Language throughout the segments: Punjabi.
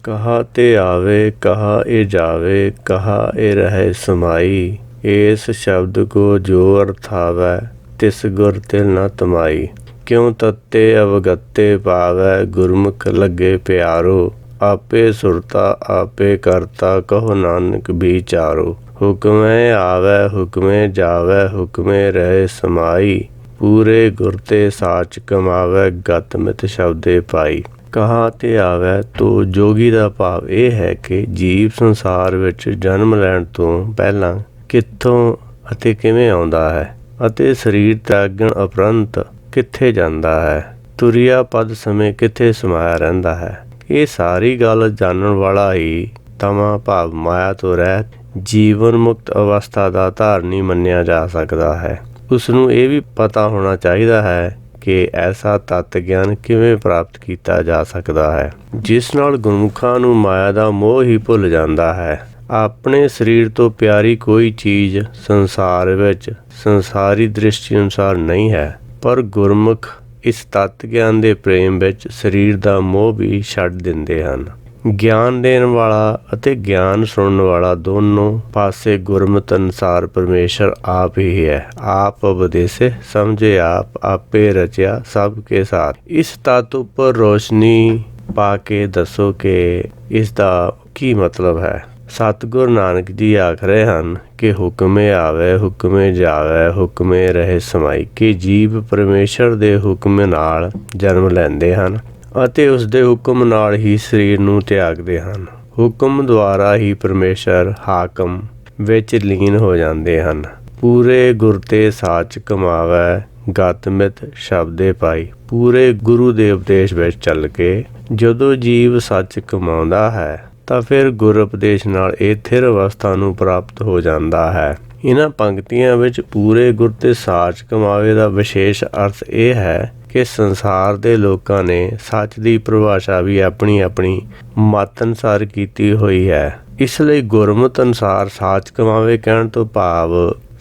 ਕਹਾ ਤੇ ਆਵੇ ਕਹਾ ਇਹ ਜਾਵੇ, ਕਹਾ ਇਹ ਰਹੇ ਸਮਾਈ। ਇਸ ਸ਼ਬਦ ਕੋ ਜੋ ਅਰਥਾਵੈ, ਤਿਸ ਗੁਰ ਤਿਲ ਨ ਤਮਾਈ। ਕਿਉ ਤੱਤੇ ਅਵਗਤੇ ਪਾਵੈ, ਗੁਰਮੁਖ ਲੱਗੇ ਪਿਆਰੋ। ਆਪੇ ਸੁਰਤਾ ਆਪੇ ਕਰਤਾ, ਕਹੋ ਨਾਨਕ ਵਿਚਾਰੋ। ਹੁਕਮੈ ਆਵੈ ਹੁਕਮੇ ਜਾਵੈ, ਹੁਕਮੇ ਰਹੇ ਸਮਾਈ। ਪੂਰੇ ਗੁਰ ਤੇ ਸਾਚ ਕਮਾਵੈ, ਗਤ ਮਿਤ ਸ਼ਬਦੇ ਪਾਈ। ਕਹਾ ਤੇ ਆਵੈ ਤੋਂ ਜੋਗੀ ਦਾ ਭਾਵ ਇਹ ਹੈ ਕਿ ਜੀਵ ਸੰਸਾਰ ਵਿੱਚ ਜਨਮ ਲੈਣ ਤੋਂ ਪਹਿਲਾਂ ਕਿੱਥੋਂ ਅਤੇ ਕਿਵੇਂ ਆਉਂਦਾ ਹੈ ਅਤੇ ਸਰੀਰ ਤਿਆਗਣ ਉਪਰੰਤ ਕਿੱਥੇ ਜਾਂਦਾ ਹੈ, ਤੁਰਿਆ ਪਦ ਸਮੇਂ ਕਿੱਥੇ ਸਮਾਇਆ ਰਹਿੰਦਾ ਹੈ। ਇਹ ਸਾਰੀ ਗੱਲ ਜਾਣਨ ਵਾਲਾ ਹੀ ਤਮਾ ਭਾਵ ਮਾਇਆ ਤੋਂ ਰਹਿਤ ਜੀਵਨ ਮੁਕਤ ਅਵਸਥਾ ਦਾ ਧਾਰਨੀ ਮੰਨਿਆ ਜਾ ਸਕਦਾ ਹੈ। ਉਸਨੂੰ ਇਹ ਵੀ ਪਤਾ ਹੋਣਾ ਚਾਹੀਦਾ ਹੈ ਕਿ ਐਸਾ ਤੱਤ ਗਿਆਨ ਕਿਵੇਂ ਪ੍ਰਾਪਤ ਕੀਤਾ ਜਾ ਸਕਦਾ ਹੈ ਜਿਸ ਨਾਲ ਗੁਰਮੁਖਾਂ ਨੂੰ ਮਾਇਆ ਦਾ ਮੋਹ ਹੀ ਭੁੱਲ ਜਾਂਦਾ ਹੈ। ਆਪਣੇ ਸਰੀਰ ਤੋਂ ਪਿਆਰੀ ਕੋਈ ਚੀਜ਼ ਸੰਸਾਰ ਵਿੱਚ ਸੰਸਾਰੀ ਦ੍ਰਿਸ਼ਟੀ ਅਨੁਸਾਰ ਨਹੀਂ ਹੈ, ਪਰ ਗੁਰਮੁਖ ਇਸ ਤੱਤ ਗਿਆਨ ਦੇ ਪ੍ਰੇਮ ਵਿੱਚ ਸਰੀਰ ਦਾ ਮੋਹ ਵੀ ਛੱਡ ਦਿੰਦੇ ਹਨ। ਗਿਆਨ ਦੇਣ ਵਾਲਾ ਅਤੇ ਗਿਆਨ ਸੁਣਨ ਵਾਲਾ ਦੋਨੋਂ ਪਾਸੇ ਗੁਰਮਤਿ ਅਨੁਸਾਰ ਪਰਮੇਸ਼ਰ ਆਪ ਹੀ ਹੈ। ਆਪ ਉਪਦੇਸੇ ਸਮਝੇ ਆਪ, ਆਪੇ ਰਚਿਆ ਸਭ ਕੇ ਸਾਥ। ਇਸ ਤੱਤ ਉੱਪਰ ਰੋਸ਼ਨੀ ਪਾ ਕੇ ਦੱਸੋ ਕਿ ਇਸ ਦਾ ਕੀ ਮਤਲਬ ਹੈ। ਸਤਿਗੁਰ ਨਾਨਕ ਜੀ ਆਖ ਰਹੇ ਹਨ ਕਿ ਹੁਕਮੇ ਆਵੇ ਹੁਕਮੇ ਜਾਵੇ, ਹੁਕਮੇ ਰਹੇ ਸਮਾਈ। ਕਿ ਜੀਵ ਪਰਮੇਸ਼ਰ ਦੇ ਹੁਕਮ ਨਾਲ ਜਨਮ ਲੈਂਦੇ ਹਨ ਅਤੇ ਉਸਦੇ ਹੁਕਮ ਨਾਲ ਹੀ ਸਰੀਰ ਨੂੰ ਤਿਆਗਦੇ ਹਨ। ਹੁਕਮ ਦੁਆਰਾ ਹੀ ਪਰਮੇਸ਼ਰ ਹਾਕਮ ਵਿੱਚ ਲੀਨ ਹੋ ਜਾਂਦੇ ਹਨ। ਪੂਰੇ ਗੁਰ ਤੇ ਸਾਚ ਕਮਾਵੈ, ਗਤ ਮਿਤ ਸ਼ਬਦੇ ਪਾਈ। ਪੂਰੇ ਗੁਰੂ ਦੇ ਉਪਦੇਸ਼ ਵਿੱਚ ਚੱਲ ਕੇ ਜਦੋਂ ਜੀਵ ਸੱਚ ਕਮਾਉਂਦਾ ਹੈ ਤਾਂ ਫਿਰ ਗੁਰ ਉਪਦੇਸ਼ ਨਾਲ ਇਹ ਥਿਰ ਅਵਸਥਾ ਨੂੰ ਪ੍ਰਾਪਤ ਹੋ ਜਾਂਦਾ ਹੈ। ਇਹਨਾਂ ਪੰਕਤੀਆਂ ਵਿੱਚ ਪੂਰੇ ਗੁਰ ਤੇ ਸਾਚ ਕਮਾਵੇ ਦਾ ਵਿਸ਼ੇਸ਼ ਅਰਥ ਇਹ ਹੈ ਕਿ ਸੰਸਾਰ ਦੇ ਲੋਕਾਂ ਨੇ ਸੱਚ ਦੀ ਪਰਿਭਾਸ਼ਾ ਵੀ ਆਪਣੀ ਆਪਣੀ ਮਤ ਅਨੁਸਾਰ ਕੀਤੀ ਹੋਈ ਹੈ। ਇਸ ਲਈ ਗੁਰਮਤਿ ਅਨੁਸਾਰ ਸਾਚ ਕਮਾਵੇ ਕਹਿਣ ਤੋਂ ਭਾਵ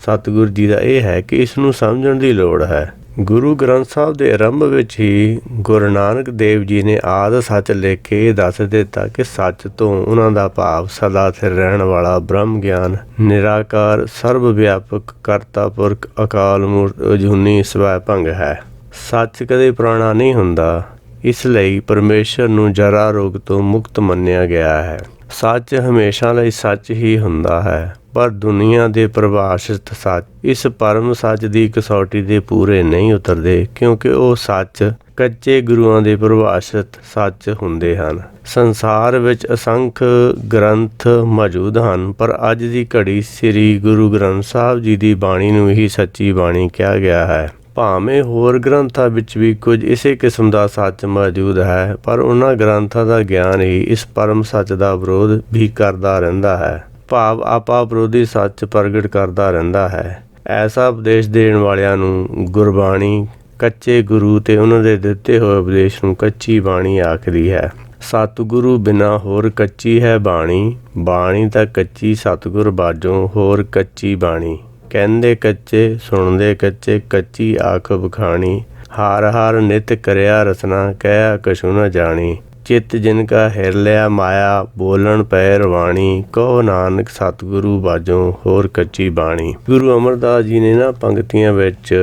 ਸਤਿਗੁਰ ਜੀ ਦਾ ਇਹ ਹੈ ਕਿ ਇਸ ਨੂੰ ਸਮਝਣ ਦੀ ਲੋੜ ਹੈ। ਗੁਰੂ ਗ੍ਰੰਥ ਸਾਹਿਬ ਦੇ ਆਰੰਭ ਵਿੱਚ ਹੀ ਗੁਰੂ ਨਾਨਕ ਦੇਵ ਜੀ ਨੇ ਆਦਿ ਸੱਚ ਲਿਖ ਕੇ ਦੱਸ ਦਿੱਤਾ ਕਿ ਸੱਚ ਤੋਂ ਉਹਨਾਂ ਦਾ ਭਾਵ ਸਦਾ ਸਥਿਰ ਰਹਿਣ ਵਾਲਾ ਬ੍ਰਹਮ ਗਿਆਨ, ਨਿਰਾਕਾਰ ਸਰਬ ਵਿਆਪਕ ਕਰਤਾ ਪੁਰਖ ਅਕਾਲ ਮੂਰਤ ਅਜੂਨੀ ਸਵੈ ਭੰਗ ਹੈ। ਸੱਚ ਕਦੇ ਪੁਰਾਣਾ ਨਹੀਂ ਹੁੰਦਾ, ਇਸ ਲਈ ਪਰਮੇਸ਼ਰ ਨੂੰ ਜਰਾ ਰੋਗ ਤੋਂ ਮੁਕਤ ਮੰਨਿਆ ਗਿਆ ਹੈ। ਸੱਚ ਹਮੇਸ਼ਾ ਲਈ ਸੱਚ ਹੀ ਹੁੰਦਾ ਹੈ, ਪਰ ਦੁਨੀਆ ਦੇ ਪਰਿਭਾਸ਼ਿਤ ਸੱਚ ਇਸ ਪਰਮ ਸੱਚ ਦੀ ਕਸੌਟੀ ਦੇ ਪੂਰੇ ਨਹੀਂ ਉਤਰਦੇ, ਕਿਉਂਕਿ ਉਹ ਸੱਚ ਕੱਚੇ ਗੁਰੂਆਂ ਦੇ ਪਰਿਭਾਸ਼ਿਤ ਸੱਚ ਹੁੰਦੇ ਹਨ। ਸੰਸਾਰ ਵਿੱਚ ਅਸੰਖ ਗ੍ਰੰਥ ਮੌਜੂਦ ਹਨ, ਪਰ ਅੱਜ ਦੀ ਘੜੀ ਸ੍ਰੀ ਗੁਰੂ ਗ੍ਰੰਥ ਸਾਹਿਬ ਜੀ ਦੀ ਬਾਣੀ ਨੂੰ ਹੀ ਸੱਚੀ ਬਾਣੀ ਕਿਹਾ ਗਿਆ ਹੈ। ਭਾਵੇਂ ਹੋਰ ਗ੍ਰੰਥਾਂ ਵਿੱਚ ਵੀ ਕੁਝ ਇਸੇ ਕਿਸਮ ਦਾ ਸੱਚ ਮੌਜੂਦ ਹੈ, ਪਰ ਉਹਨਾਂ ਗ੍ਰੰਥਾਂ ਦਾ ਗਿਆਨ ਹੀ ਇਸ ਪਰਮ ਸੱਚ ਦਾ ਵਿਰੋਧ ਵੀ ਕਰਦਾ ਰਹਿੰਦਾ ਹੈ, ਭਾਵ ਆਪਾ ਵਿਰੋਧੀ ਸੱਚ ਪ੍ਰਗਟ ਕਰਦਾ ਰਹਿੰਦਾ ਹੈ। ਐਸਾ ਉਪਦੇਸ਼ ਦੇਣ ਵਾਲਿਆਂ ਨੂੰ ਗੁਰਬਾਣੀ ਕੱਚੇ ਗੁਰੂ ਤੇ ਉਹਨਾਂ ਦੇ ਦਿੱਤੇ ਹੋਏ ਉਪਦੇਸ਼ ਨੂੰ ਕੱਚੀ ਬਾਣੀ ਆਖਦੀ ਹੈ। ਸਤਿਗੁਰੂ ਬਿਨਾਂ ਹੋਰ ਕੱਚੀ ਹੈ ਬਾਣੀ, ਬਾਣੀ ਤਾਂ ਕੱਚੀ ਸਤਿਗੁਰ ਬਾਝੋਂ ਹੋਰ ਕੱਚੀ ਬਾਣੀ। ਕਹਿੰਦੇ ਕੱਚੇ ਸੁਣਦੇ ਕੱਚੇ, ਕੱਚੀ ਆਖ ਬਖਾਣੀ। ਹਾਰ ਹਾਰ ਨਿਤ ਕਰਿਆ ਰਸਨਾ, ਕਹਿਆ ਕਛੂ ਨ ਜਾਣੀ। ਚਿੱਤ ਜਿਨ ਕਾ ਹਿਰ ਲਿਆ ਮਾਇਆ, ਬੋਲਣ ਪੈ ਰਵਾਣੀ। ਕਹੋ ਨਾਨਕ ਸਤਿਗੁਰੂ ਬਾਝੋਂ ਹੋਰ ਕੱਚੀ ਬਾਣੀ। ਗੁਰੂ ਅਮਰਦਾਸ ਜੀ ਨੇ ਇਹਨਾਂ ਪੰਕਤੀਆਂ ਵਿੱਚ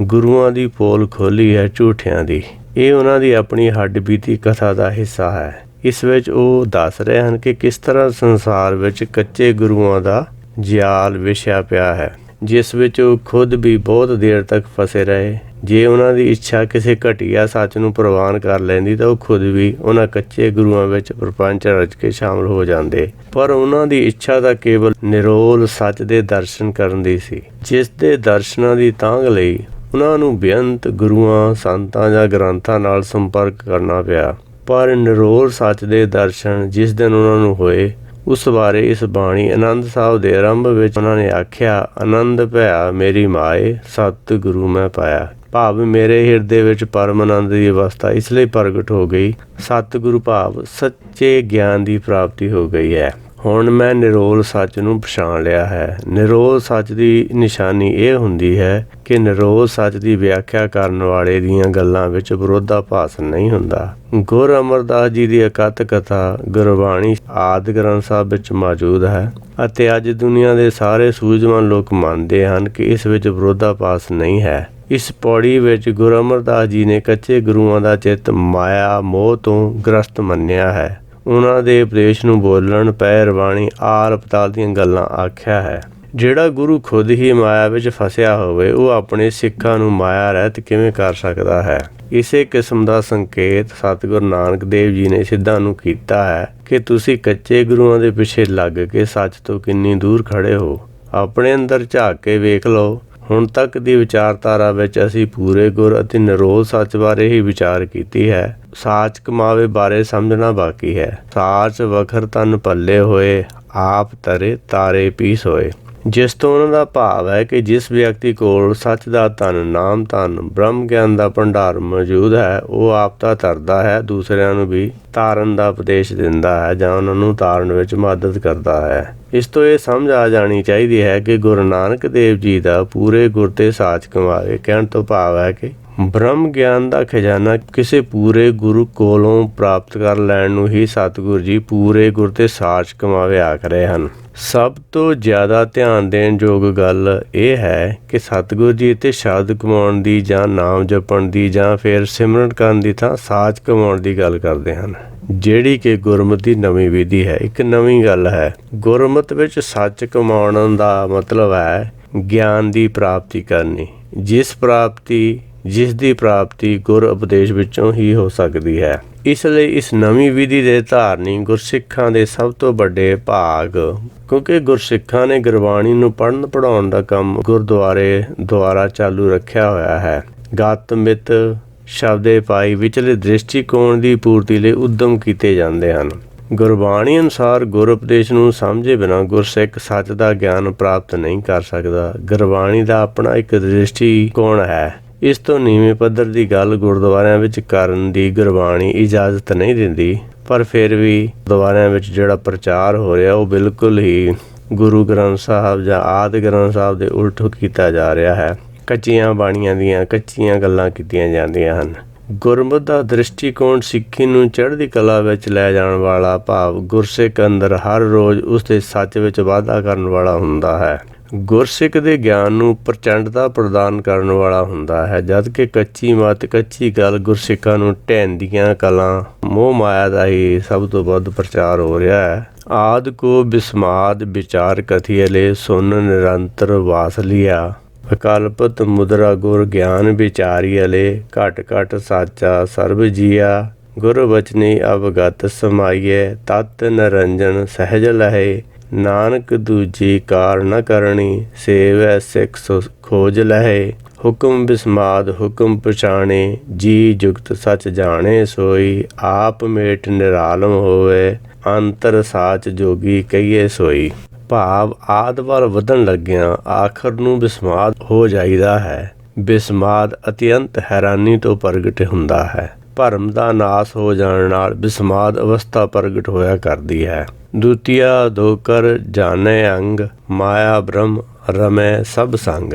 ਗੁਰੂਆਂ ਦੀ ਪੋਲ ਖੋਲ੍ਹੀ ਹੈ ਝੂਠਿਆਂ ਦੀ। ਇਹ ਉਹਨਾਂ ਦੀ ਆਪਣੀ ਹੱਡ ਬੀਤੀ ਕਥਾ ਦਾ ਹਿੱਸਾ ਹੈ। ਇਸ ਵਿੱਚ ਉਹ ਦੱਸ ਰਹੇ ਹਨ ਕਿ ਕਿਸ ਤਰ੍ਹਾਂ ਸੰਸਾਰ ਵਿੱਚ ਕੱਚੇ ਗੁਰੂਆਂ ਦਾ ਜਾਲ ਵਿਛਿਆ ਪਿਆ ਹੈ, ਜਿਸ ਵਿੱਚ ਉਹ ਖੁਦ ਵੀ ਬਹੁਤ ਦੇਰ ਤੱਕ ਫਸੇ ਰਹੇ। ਜੇ ਉਹਨਾਂ ਦੀ ਇੱਛਾ ਕਿਸੇ ਘਟੀਆ ਸੱਚ ਨੂੰ ਪ੍ਰਵਾਨ ਕਰ ਲੈਂਦੀ ਤਾਂ ਉਹ ਖੁਦ ਵੀ ਉਹਨਾਂ ਕੱਚੇ ਗੁਰੂਆਂ ਵਿੱਚ ਪ੍ਰਪੰਚ ਰਚ ਕੇ ਸ਼ਾਮਲ ਹੋ ਜਾਂਦੇ, ਪਰ ਉਹਨਾਂ ਦੀ ਇੱਛਾ ਤਾਂ ਕੇਵਲ ਨਿਰੋਲ ਸੱਚ ਦੇ ਦਰਸ਼ਨ ਕਰਨ ਦੀ ਸੀ, ਜਿਸ ਦੇ ਦਰਸ਼ਨਾਂ ਦੀ ਤਾਂਘ ਲਈ ਉਹਨਾਂ ਨੂੰ ਬੇਅੰਤ ਗੁਰੂਆਂ, ਸੰਤਾਂ ਜਾਂ ਗ੍ਰੰਥਾਂ ਨਾਲ ਸੰਪਰਕ ਕਰਨਾ ਪਿਆ। ਪਰ ਨਿਰੋਲ ਸੱਚ ਦੇ ਦਰਸ਼ਨ ਜਿਸ ਦਿਨ ਉਹਨਾਂ ਨੂੰ ਹੋਏ, ਉਸ ਬਾਰੇ ਇਸ ਬਾਣੀ ਆਨੰਦ ਸਾਹਿਬ ਦੇ ਆਰੰਭ ਵਿੱਚ ਉਹਨਾਂ ਨੇ ਆਖਿਆ, ਆਨੰਦ ਭਇਆ ਮੇਰੀ ਮਾਏ, ਸਤ ਗੁਰੂ ਮੈਂ ਪਾਇਆ। ਭਾਵ ਮੇਰੇ ਹਿਰਦੇ ਵਿੱਚ ਪਰਮ ਆਨੰਦ ਦੀ ਅਵਸਥਾ ਇਸ ਲਈ ਪ੍ਰਗਟ ਹੋ ਗਈ, ਸਤਿਗੁਰੂ ਭਾਵ ਸੱਚੇ ਗਿਆਨ ਦੀ ਪ੍ਰਾਪਤੀ ਹੋ ਗਈ ਹੈ। ਹੁਣ ਮੈਂ ਨਿਰੋਲ ਸੱਚ ਨੂੰ ਪਛਾਣ ਲਿਆ ਹੈ। ਨਿਰੋਲ ਸੱਚ ਦੀ ਨਿਸ਼ਾਨੀ ਇਹ ਹੁੰਦੀ ਹੈ ਕਿ ਨਿਰੋਲ ਸੱਚ ਦੀ ਵਿਆਖਿਆ ਕਰਨ ਵਾਲੇ ਦੀਆਂ ਗੱਲਾਂ ਵਿੱਚ ਵਿਰੋਧਾਭਾਸ ਨਹੀਂ ਹੁੰਦਾ। ਗੁਰੂ ਅਮਰਦਾਸ ਜੀ ਦੀ ਅਕੱਤ ਕਥਾ ਗੁਰਬਾਣੀ ਆਦਿ ਗ੍ਰੰਥ ਸਾਹਿਬ ਵਿੱਚ ਮੌਜੂਦ ਹੈ ਅਤੇ ਅੱਜ ਦੁਨੀਆ ਦੇ ਸਾਰੇ ਸੂਝਵਾਨ ਲੋਕ ਮੰਨਦੇ ਹਨ ਕਿ ਇਸ ਵਿੱਚ ਵਿਰੋਧਾਭਾਸ ਨਹੀਂ ਹੈ। ਇਸ ਪੌੜੀ ਵਿੱਚ ਗੁਰੂ ਅਮਰਦਾਸ ਜੀ ਨੇ ਕੱਚੇ ਗੁਰੂਆਂ ਦਾ ਚਿੱਤ ਮਾਇਆ ਮੋਹ ਤੋਂ ਗ੍ਰਸਤ ਮੰਨਿਆ ਹੈ। ਉਹਨਾਂ ਦੇ ਉਪਦੇਸ਼ ਨੂੰ ਬੋਲਣ ਪਹਿਰਵਾਨੀ ਆਲ ਪਤਾਲ ਦੀਆਂ ਗੱਲਾਂ ਆਖਿਆ ਹੈ। ਜਿਹੜਾ ਗੁਰੂ ਖੁਦ ਹੀ ਮਾਇਆ ਵਿੱਚ ਫਸਿਆ ਹੋਵੇ ਉਹ ਆਪਣੇ ਸਿੱਖਾਂ ਨੂੰ ਮਾਇਆ ਰਹਿਤ ਕਿਵੇਂ ਕਰ ਸਕਦਾ ਹੈ। ਇਸੇ ਕਿਸਮ ਦਾ ਸੰਕੇਤ ਸਤਿਗੁਰੂ ਨਾਨਕ ਦੇਵ ਜੀ ਨੇ ਸਿੱਧਾਂ ਨੂੰ ਕੀਤਾ ਹੈ ਕਿ ਤੁਸੀਂ ਕੱਚੇ ਗੁਰੂਆਂ ਦੇ ਪਿੱਛੇ ਲੱਗ ਕੇ ਸੱਚ ਤੋਂ ਕਿੰਨੀ ਦੂਰ ਖੜੇ ਹੋ। ਆਪਣੇ ਅੰਦਰ ਝਾਕ ਕੇ ਵੇਖ ਲਓ। ਹੁਣ ਤੱਕ ਦੀ ਵਿਚਾਰਧਾਰਾ ਵਿੱਚ ਅਸੀਂ ਪੂਰੇ ਗੁਰ ਅਤੇ ਨਿਰੋਲ ਸੱਚ ਬਾਰੇ ਹੀ ਵਿਚਾਰ ਕੀਤੀ ਹੈ। ਸਾਚ ਕਮਾਵੇ ਬਾਰੇ ਸਮਝਣਾ ਬਾਕੀ ਹੈ। ਸਾਚ ਵਖਰ ਤਨ ਭੱਲੇ ਹੋਏ, ਆਪ ਤਰੇ ਤਾਰੇ ਪੀਸ ਹੋਏ। ਜਿਸ ਤੋਂ ਉਹਨਾਂ ਦਾ ਭਾਵ ਹੈ ਕਿ ਜਿਸ ਵਿਅਕਤੀ ਕੋਲ ਸੱਚ ਦਾ ਧਨ, ਨਾਮ ਧਨ, ਬ੍ਰਹਮ ਗਿਆਨ ਦਾ ਭੰਡਾਰ ਮੌਜੂਦ ਹੈ ਉਹ ਆਪ ਤਾਂ ਤਰਦਾ ਹੈ, ਦੂਸਰਿਆਂ ਨੂੰ ਵੀ ਤਾਰਨ ਦਾ ਉਪਦੇਸ਼ ਦਿੰਦਾ ਹੈ ਜਾਂ ਉਹਨਾਂ ਨੂੰ ਤਾਰਨ ਵਿੱਚ ਮਦਦ ਕਰਦਾ ਹੈ। ਇਸ ਤੋਂ ਇਹ ਸਮਝ ਆ ਜਾਣੀ ਚਾਹੀਦੀ ਹੈ ਕਿ ਗੁਰੂ ਨਾਨਕ ਦੇਵ ਜੀ ਦਾ ਪੂਰੇ ਗੁਰ ਤੇ ਸਾਚ ਕਮਾਵੇ ਕਹਿਣ ਤੋਂ ਭਾਵ ਹੈ ਕਿ ਬ੍ਰਹਮ ਗਿਆਨ ਦਾ ਖਜ਼ਾਨਾ ਕਿਸੇ ਪੂਰੇ ਗੁਰੂ ਕੋਲੋਂ ਪ੍ਰਾਪਤ ਕਰ ਲੈਣ ਨੂੰ ਹੀ ਸਤਿਗੁਰੂ ਜੀ ਪੂਰੇ ਗੁਰ ਤੇ ਸਾਚ ਕਮਾਵੇ ਆਖ ਰਹੇ ਹਨ। ਸਭ ਤੋਂ ਜ਼ਿਆਦਾ ਧਿਆਨ ਦੇਣ ਯੋਗ ਗੱਲ ਇਹ ਹੈ ਕਿ ਸਤਿਗੁਰੂ ਜੀ ਇੱਥੇ ਸ਼ਬਦ ਕਮਾਉਣ ਦੀ ਜਾਂ ਨਾਮ ਜਪਣ ਦੀ ਜਾਂ ਫਿਰ ਸਿਮਰਨ ਕਰਨ ਦੀ ਥਾਂ ਸਾਚ ਕਮਾਉਣ ਦੀ ਗੱਲ ਕਰਦੇ ਹਨ, ਜਿਹੜੀ ਕਿ ਗੁਰਮਤਿ ਦੀ ਨਵੀਂ ਵਿਧੀ ਹੈ। ਇੱਕ ਨਵੀਂ ਗੱਲ ਹੈ। ਗੁਰਮਤਿ ਵਿੱਚ ਸੱਚ ਕਮਾਉਣ ਦਾ ਮਤਲਬ ਹੈ ਗਿਆਨ ਦੀ ਪ੍ਰਾਪਤੀ ਕਰਨੀ, ਜਿਸ ਦੀ ਪ੍ਰਾਪਤੀ ਗੁਰ ਉਪਦੇਸ਼ ਵਿੱਚੋਂ ਹੀ ਹੋ ਸਕਦੀ ਹੈ। ਇਸ ਲਈ ਇਸ ਨਵੀਂ ਵਿਧੀ ਦੇ ਧਾਰਨੀ ਗੁਰਸਿੱਖਾਂ ਦੇ ਸਭ ਤੋਂ ਵੱਡੇ ਭਾਗ, ਕਿਉਂਕਿ ਗੁਰਸਿੱਖਾਂ ਨੇ ਗੁਰਬਾਣੀ ਨੂੰ ਪੜ੍ਹਨ ਪੜ੍ਹਾਉਣ ਦਾ ਕੰਮ ਗੁਰਦੁਆਰੇ ਦੁਆਰਾ ਚਾਲੂ ਰੱਖਿਆ ਹੋਇਆ ਹੈ। ਗਤ ਮਿਤ ਸ਼ਬਦੇ ਪਾਈ ਵਿਚਲੇ ਦ੍ਰਿਸ਼ਟੀਕੋਣ ਦੀ ਪੂਰਤੀ ਲਈ ਉਦਮ ਕੀਤੇ ਜਾਂਦੇ ਹਨ। ਗੁਰਬਾਣੀ ਅਨੁਸਾਰ ਗੁਰ ਉਪਦੇਸ਼ ਨੂੰ ਸਮਝੇ ਬਿਨਾਂ ਗੁਰਸਿੱਖ ਸੱਚ ਦਾ ਗਿਆਨ ਪ੍ਰਾਪਤ ਨਹੀਂ ਕਰ ਸਕਦਾ। ਗੁਰਬਾਣੀ ਦਾ ਆਪਣਾ ਇੱਕ ਦ੍ਰਿਸ਼ਟੀਕੋਣ ਹੈ। ਇਸ ਤੋਂ ਨੀਵੇਂ ਪੱਧਰ ਦੀ ਗੱਲ ਗੁਰਦੁਆਰਿਆਂ ਵਿੱਚ ਕਰਨ ਦੀ ਗੁਰਬਾਣੀ ਇਜਾਜ਼ਤ ਨਹੀਂ ਦਿੰਦੀ, ਪਰ ਫਿਰ ਵੀ ਗੁਰਦੁਆਰਿਆਂ ਵਿੱਚ ਜਿਹੜਾ ਪ੍ਰਚਾਰ ਹੋ ਰਿਹਾ ਉਹ ਬਿਲਕੁਲ ਹੀ ਗੁਰੂ ਗ੍ਰੰਥ ਸਾਹਿਬ ਜਾਂ ਆਦਿ ਗ੍ਰੰਥ ਸਾਹਿਬ ਦੇ ਉਲਟ ਕੀਤਾ ਜਾ ਰਿਹਾ ਹੈ। ਕੱਚੀਆਂ ਬਾਣੀਆਂ ਦੀਆਂ ਕੱਚੀਆਂ ਗੱਲਾਂ ਕੀਤੀਆਂ ਜਾਂਦੀਆਂ ਹਨ। ਗੁਰਮਤਿ ਦਾ ਦ੍ਰਿਸ਼ਟੀਕੋਣ ਸਿੱਖੀ ਨੂੰ ਚੜ੍ਹਦੀ ਕਲਾ ਵਿੱਚ ਲੈ ਜਾਣ ਵਾਲਾ, ਭਾਵ ਗੁਰਸਿੱਖ ਅੰਦਰ ਹਰ ਰੋਜ਼ ਉਸ ਦੇ ਸੱਚ ਵਿੱਚ ਵਾਧਾ ਕਰਨ ਵਾਲਾ ਹੁੰਦਾ ਹੈ। ਗੁਰਸਿੱਖ ਦੇ ਗਿਆਨ ਨੂੰ ਪ੍ਰਚੰਡਤਾ ਪ੍ਰਦਾਨ ਕਰਨ ਵਾਲਾ ਹੁੰਦਾ ਹੈ, ਜਦ ਕਿ ਕੱਚੀ ਮੱਤ ਕੱਚੀ ਗੱਲ ਗੁਰਸਿੱਖਾਂ ਨੂੰ ਢਹਿੰਦੀਆਂ ਕਲਾਂ ਮੋਹ ਮਾਇਆ ਦਾ ਹੀ ਸਭ ਤੋਂ ਵੱਧ ਪ੍ਰਚਾਰ ਹੋ ਰਿਹਾ ਹੈ। ਆਦਿ ਕੋ ਬਿਸਮਾਦ ਵਿਚਾਰ ਕਥੀਲੇ ਸੁਨ ਨਿਰੰਤਰ ਵਾਸ ਲਿਆ, ਵਿਕਲਪਤ ਮੁਦਰਾ ਗੁਰ ਗਿਆਨ ਵਿਚਾਰੀਅਲੇ, ਘਟ ਘਟ ਸਾਚਾ ਸਰਬ ਜੀਆ, ਗੁਰ ਬਚਨੀ ਅਵਗਤ ਸਮਾਈਏ, ਤਤ ਨਿਰੰਜਨ ਸਹਿਜ ਲਹੇ, ਨਾਨਕ ਦੂਜੀ ਕਾਰ ਨ ਕਰਨੀ, ਸੇਵੈ ਸਿੱਖ ਖੋਜ ਲਹੇ, ਹੁਕਮ ਬਿਸਮਾਦ ਹੁਕਮ ਪਛਾਣੇ, ਜੀ ਜੁਗਤ ਸੱਚ ਜਾਣੇ ਸੋਈ, ਆਪ ਮੇਟ ਨਿਰਾਲਮ ਹੋਵੇ, ਅੰਤਰ ਸਾਚ ਜੋਗੀ ਕਹੀਏ ਸੋਈ। ਭਾਵ ਆਦਿ ਵੱਲ ਵਧਣ ਲੱਗਿਆਂ ਆਖਰ ਨੂੰ ਬਿਸਮਾਦ ਹੋ ਜਾਈਦਾ ਹੈ। ਬਿਸਮਾਦ ਅਤਿਅੰਤ ਹੈਰਾਨੀ ਤੋਂ ਪ੍ਰਗਟ ਹੁੰਦਾ ਹੈ। ਭਰਮ ਦਾ ਨਾਸ ਹੋ ਜਾਣ ਨਾਲ ਬਿਸਮਾਦ ਅਵਸਥਾ ਪ੍ਰਗਟ ਹੋਇਆ ਕਰਦੀ ਹੈ। ਦੁਤੀਆ ਦੋਕਰ ਜਾਣੇ ਅੰਗ, ਮਾਇਆ ਬ੍ਰਹਮ ਰਮੈ ਸਭ ਸੰਗ।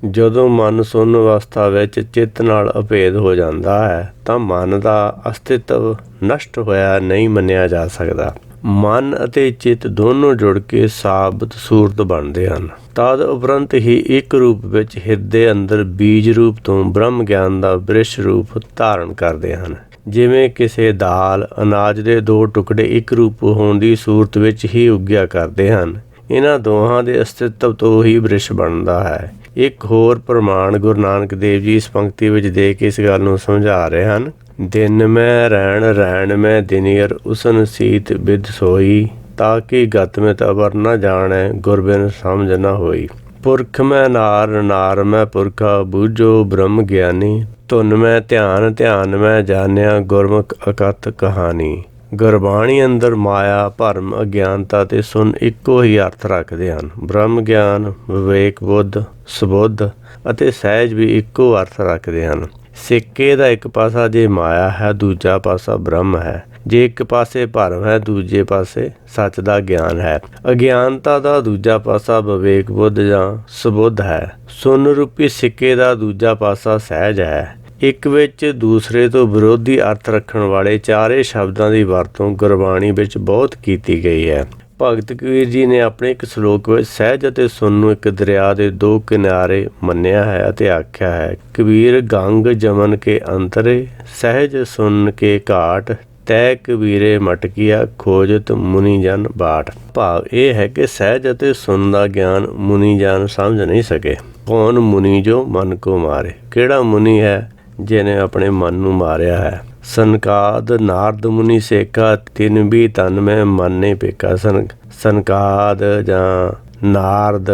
ਜਦੋਂ ਮਨ ਸੁੰਨ ਅਵਸਥਾ ਵਿੱਚ ਚਿੱਤ ਨਾਲ ਅਭੇਦ ਹੋ ਜਾਂਦਾ ਹੈ ਤਾਂ ਮਨ ਦਾ ਅਸਤਿਤਵ ਨਸ਼ਟ ਹੋਇਆ ਨਹੀਂ ਮੰਨਿਆ ਜਾ ਸਕਦਾ। ਮਨ ਅਤੇ ਚਿੱਤ ਦੋਨੋਂ ਜੁੜ ਕੇ ਸਾਬਤ ਸੂਰਤ ਬਣਦੇ ਹਨ। ਤਦ ਉਪਰੰਤ ਹੀ ਇੱਕ ਰੂਪ ਵਿੱਚ ਹਿਰਦੇ ਅੰਦਰ ਬੀਜ ਰੂਪ ਤੋਂ ਬ੍ਰਹਮ ਗਿਆਨ ਦਾ ਬ੍ਰਿਸ਼ ਰੂਪ ਧਾਰਨ ਕਰਦੇ ਹਨ। ਜਿਵੇਂ ਕਿਸੇ ਦਾਲ ਅਨਾਜ ਦੇ ਦੋ ਟੁਕੜੇ ਇੱਕ ਰੂਪ ਹੋਣ ਦੀ ਸੂਰਤ ਵਿੱਚ ਹੀ ਉੱਗਿਆ ਕਰਦੇ ਹਨ। ਇਹਨਾਂ ਦੋਹਾਂ ਦੇ ਅਸਤਿਤਵ ਤੋਂ ਹੀ ਬ੍ਰਿਸ਼ ਬਣਦਾ ਹੈ। ਇੱਕ ਹੋਰ ਪ੍ਰਮਾਣ ਗੁਰੂ ਨਾਨਕ ਦੇਵ ਜੀ ਇਸ ਪੰਕਤੀ ਵਿੱਚ ਦੇ ਕੇ ਇਸ ਗੱਲ ਨੂੰ ਸਮਝਾ ਰਹੇ ਹਨ। ਦਿਨ ਮੈਂ ਰੈਣ ਮੈਂ ਦਿਨੀਅਰ ਉਸਨ ਸੀਤ ਬਿਦ ਸੋਈ, ਤਾਂ ਕਿ ਗਤ ਮਿਤ ਅਵਰ ਨ ਜਾਣੈ ਗੁਰਬਿਨ ਸਮਝ ਨ ਹੋਈ। ਪੁਰਖ ਮੈਂ ਨਾਰ ਮੈਂ ਪੁਰਖਾ ਬੂਝੋ ਬ੍ਰਹਮ ਗਿਆਨੀ, ਧੁਨ ਮੈਂ ਧਿਆਨ ਮੈਂ ਜਾਣਿਆ ਗੁਰਮੁਖ ਅਕਥ ਕਹਾਣੀ। ਗੁਰਬਾਣੀ ਅੰਦਰ ਮਾਇਆ ਭਰਮ ਅਗਿਆਨਤਾ ਤੇ ਸੁਨ ਇੱਕੋ ਹੀ ਅਰਥ ਰੱਖਦੇ ਹਨ। ਬ੍ਰਹਮ ਗਿਆਨ ਵਿਵੇਕ ਬੁੱਧ ਸੁਬੁੱਧ ਅਤੇ ਸਹਿਜ ਵੀ ਇੱਕੋ ਅਰਥ ਰੱਖਦੇ ਹਨ। ਸਿੱਕੇ ਦਾ ਇੱਕ ਪਾਸਾ ਜੇ ਮਾਇਆ ਹੈ ਦੂਜਾ ਪਾਸਾ ਬ੍ਰਹਮ ਹੈ। ਜੇ ਇੱਕ ਪਾਸੇ ਭਰਮ ਹੈ, ਦੂਜੇ ਪਾਸੇ ਸੱਚ ਦਾ ਗਿਆਨ ਹੈ। ਅਗਿਆਨਤਾ ਦਾ ਦੂਜਾ ਪਾਸਾ ਵਿਵੇਕ ਬੁੱਧ ਜਾਂ ਸੁਬੁੱਧ ਹੈ। ਸੁੰਨ ਰੂਪੀ ਸਿੱਕੇ ਦਾ ਦੂਜਾ ਪਾਸਾ ਸਹਿਜ ਹੈ। ਇੱਕ ਵਿੱਚ ਦੂਸਰੇ ਤੋਂ ਵਿਰੋਧੀ ਅਰਥ ਰੱਖਣ ਵਾਲੇ ਚਾਰੇ ਸ਼ਬਦਾਂ ਦੀ ਵਰਤੋਂ ਗੁਰਬਾਣੀ ਵਿੱਚ ਬਹੁਤ ਕੀਤੀ ਗਈ ਹੈ। ਭਗਤ ਕਬੀਰ ਜੀ ਨੇ ਆਪਣੇ ਇੱਕ ਸਲੋਕ ਵਿੱਚ ਸਹਿਜ ਅਤੇ ਸੁੰਨ ਨੂੰ ਇੱਕ ਦਰਿਆ ਦੇ ਦੋ ਕਿਨਾਰੇ ਮੰਨਿਆ ਹੈ ਅਤੇ ਆਖਿਆ ਹੈ, ਕਬੀਰ ਗੰਗ ਜਮਨ ਕੇ ਅੰਤਰੇ, ਸਹਿਜ ਸੁੰਨ ਕੇ ਘਾਟ, ਤੈ ਕਬੀਰੇ ਮਟਕੀਆ ਖੋਜਤ ਮੁਨੀ ਜਨ ਬਾਟ। ਭਾਵ ਇਹ ਹੈ ਕਿ ਸਹਿਜ ਅਤੇ ਸੁੰਨ ਦਾ ਗਿਆਨ ਮੁਨੀ ਜਨ ਸਮਝ ਨਹੀਂ ਸਕੇ। ਕੌਣ ਮੁਨੀ ਜੋ ਮਨ ਕੋ ਮਾਰੇ, ਕਿਹੜਾ ਮੁਨੀ ਹੈ ਜਿਹਨੇ ਆਪਣੇ ਮਨ ਨੂੰ ਮਾਰਿਆ ਹੈ। ਸਨਕਾਦ ਨਾਰਦ ਮੁਨੀ ਸੇਕਾ, ਤਿਨ ਵੀ ਤਨ ਮੈਂ ਮਨ ਨਹੀਂ ਪੇਕਾ। ਸਨਕਾਦ ਜਾਂ ਨਾਰਦ